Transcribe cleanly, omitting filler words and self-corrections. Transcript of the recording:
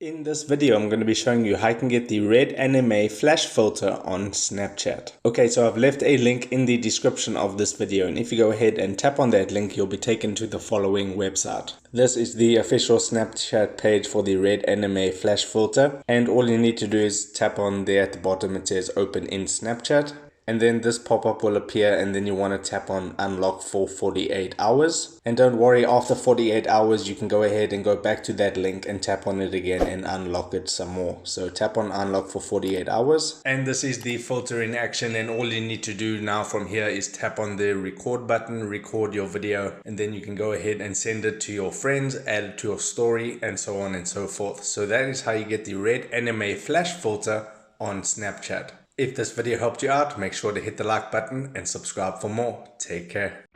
In this video, I'm going to be showing you how you can get the red anime flash filter on Snapchat. Okay, so I've left a link in the description of this video, and if you go ahead and tap on that link, you'll be taken to the following website. This is the official Snapchat page for the red anime flash filter, and all you need to do is tap on there at the bottom. It says open in Snapchat. And then this pop-up will appear, and then you want to tap on unlock for 48 hours. And don't worry, after 48 hours you can go ahead and go back to that link and tap on it again and unlock it some more. So tap on unlock for 48 hours. And this is the filter in action, and all you need to do now from here is tap on the record button, record your video, and then you can go ahead and send it to your friends, add it to your story, and so on and so forth. So that is how you get the red anime flash filter on Snapchat. If this video helped you out, make sure to hit the like button and subscribe for more. Take care.